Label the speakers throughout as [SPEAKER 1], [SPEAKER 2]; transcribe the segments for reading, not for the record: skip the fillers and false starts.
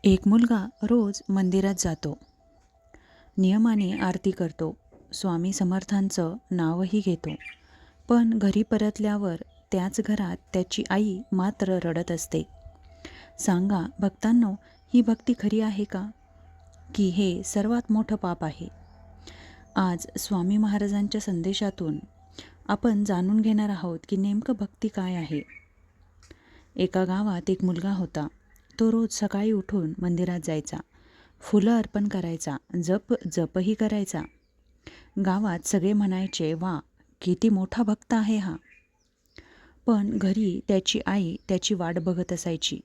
[SPEAKER 1] एक मुलगा रोज मंदिरात जातो, नियमाने आरती करतो, स्वामी समर्थांचं नावही घेतो. पण घरी परतल्यावर त्याच घरात त्याची आई मात्र रडत असते. सांगा भक्तांनो, ही भक्ती खरी आहे का? की हे सर्वात मोठं पाप आहे? आज स्वामी महाराजांच्या संदेशातून आपण जाणून घेणार आहोत की नेमकं भक्ती काय आहे. एका गावात एक मुलगा होता. तो रोज सकाळी उठून मंदिरात जायचा, फुलं अर्पण करायचा, जपही करायचा. गावात सगळे म्हणायचे, वा, किती मोठा भक्त आहे हा. पण घरी त्याची आई त्याची वाट बघत असायची.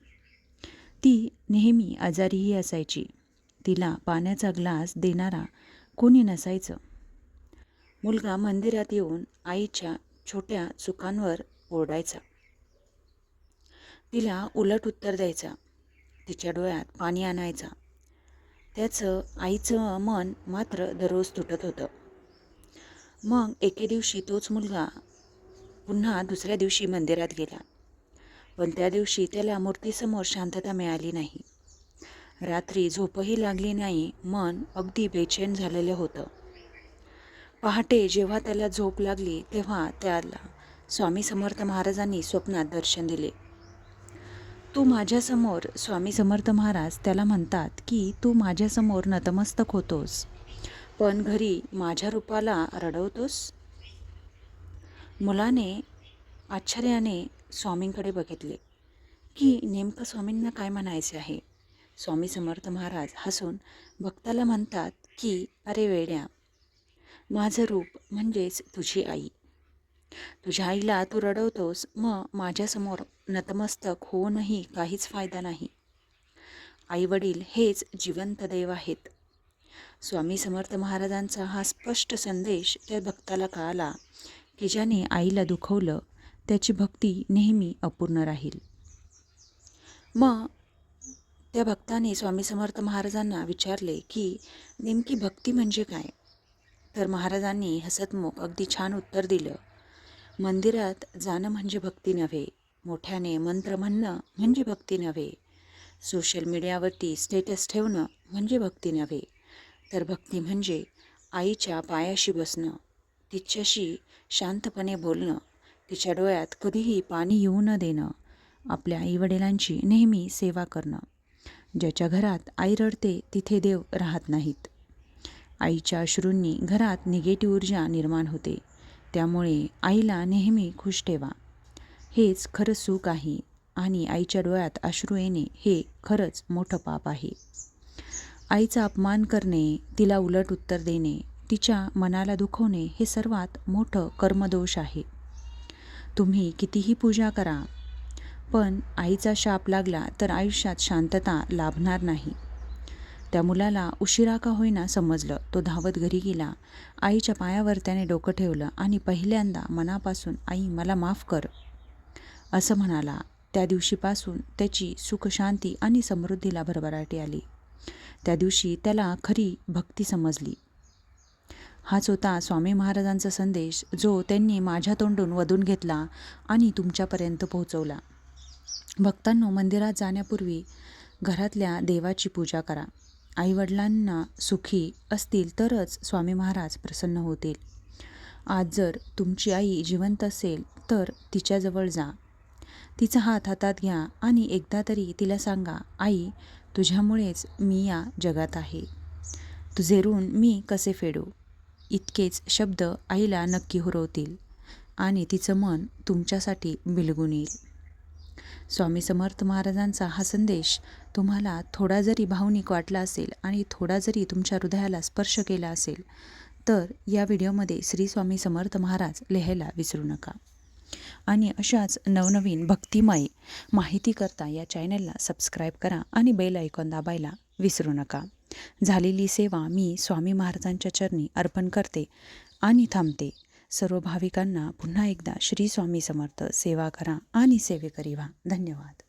[SPEAKER 1] ती नेहमी आजारीही असायची. तिला पाण्याचा ग्लास देणारा कोणी नसायचं. मुलगा मंदिरात येऊन आईच्या छोट्या चुकांवर ओरडायचा. तिला उलट उत्तर द्यायचा. तिच्या डोळ्यात पाणी आणायचा. त्याचं आईचं मन मात्र दररोज तुटत होतं. मग एके दिवशी तोच मुलगा पुन्हा दुसऱ्या दिवशी मंदिरात गेला. पण त्या दिवशी त्याला मूर्तीसमोर शांतता मिळाली नाही. रात्री झोपही लागली नाही. मन अगदी बेचैन झालेलं होतं. पहाटे जेव्हा त्याला झोप लागली तेव्हा त्याला स्वामी समर्थ महाराजांनी स्वप्नात दर्शन दिले. तू माझ्यासमोर, स्वामी समर्थ महाराज त्याला म्हणतात की तू माझ्यासमोर नतमस्तक होतोस, पण घरी माझ्या रूपाला रडवतोस. मुलाने आश्चर्याने स्वामींकडे बघितले की नेमकं स्वामींना काय म्हणायचे आहे. स्वामी समर्थ महाराज हसून भक्ताला म्हणतात की अरे वेड्या, माझं रूप म्हणजेच तुझी आई. तुझ्या आईला तू रडवतोस, मग माझ्यासमोर नतमस्तक होऊनही काहीच फायदा नाही. आईवडील हेच जिवंत देव आहेत. स्वामी समर्थ महाराजांचा हा स्पष्ट संदेश त्या भक्ताला कळाला की ज्याने आईला दुखवलं त्याची भक्ती नेहमी अपूर्ण राहील. मग त्या भक्ताने स्वामी समर्थ महाराजांना विचारले की नेमकी भक्ती म्हणजे काय. तर महाराजांनी हसतमुख अगदी छान उत्तर दिलं. मंदिरात जाणं म्हणजे भक्ती नव्हे, मोठ्याने मंत्र म्हणणं म्हणजे भक्ती नव्हे, सोशल मीडियावरती स्टेटस ठेवणं म्हणजे भक्ती नव्हे, तर भक्ती म्हणजे आईच्या पायाशी बसणं, तिच्याशी शांतपणे बोलणं, तिच्या डोळ्यात कधीही पाणी येऊ न देणं, आपल्या आईवडिलांची नेहमी सेवा करणं. ज्याच्या घरात आई रडते तिथे देव राहत नाहीत. आईच्या अश्रूंनी घरात निगेटिव्ह ऊर्जा निर्माण होते. त्यामुळे आईला नेहमी खुश ठेवा. हेच खरं सुख आहे. आणि आईच्या डोळ्यात अश्रू येणे हे खरंच मोठं पाप आहे. आईचा अपमान करणे, तिला उलट उत्तर देणे, तिच्या मनाला दुखवणे हे सर्वात मोठं कर्मदोष आहे. तुम्ही कितीही पूजा करा, पण आईचा शाप लागला तर आयुष्यात शांतता लाभणार नाही. त्या मुलाला उशिरा का होईना समजलं. तो धावत घरी गेला. आईच्या पायावर त्याने डोकं ठेवलं आणि पहिल्यांदा मनापासून आई मला माफ कर असं म्हणाला. त्या दिवशीपासून त्याची सुख, शांती आणि समृद्धीला भरभराटी आली. त्या दिवशी त्याला खरी भक्ती समजली. हाच होता स्वामी महाराजांचा संदेश, जो त्यांनी माझ्या तोंडून वदून घेतला आणि तुमच्यापर्यंत पोहोचवला. भक्तांनो, मंदिरात जाण्यापूर्वी घरातल्या देवाची पूजा करा. आईवडिलांना सुखी असतील तरच स्वामी महाराज प्रसन्न होतील. आज जर तुमची आई जिवंत असेल तर तिच्याजवळ जा. तिचा हात हातात घ्या आणि एकदा तरी तिला सांगा, आई, तुझ्यामुळेच मी या जगात आहे. तुझे ऋण मी कसे फेडू. इतकेच शब्द आईला नक्की हुरवतील आणि तिचं मन तुमच्यासाठी बिलगून येईल. स्वामी समर्थ महाराजांचा हा संदेश तुम्हाला थोडा जरी भावनिक वाटला असेल आणि थोडा जरी तुमच्या हृदयाला स्पर्श केला असेल तर या व्हिडिओमध्ये श्री स्वामी समर्थ महाराज लिहायला विसरू नका. आणि अशाच नवनवीन भक्तिमय माहितीकरता या चॅनलला सबस्क्राईब करा आणि बेल आयकॉन दाबायला विसरू नका. झालेली सेवा मी स्वामी महाराजांच्या चरणी अर्पण करते आणि थांबते. सर्व भाविकांना पुन्हा एकदा श्री स्वामी समर्थ सेवा करा आणि सेवेकरी व्हा. धन्यवाद.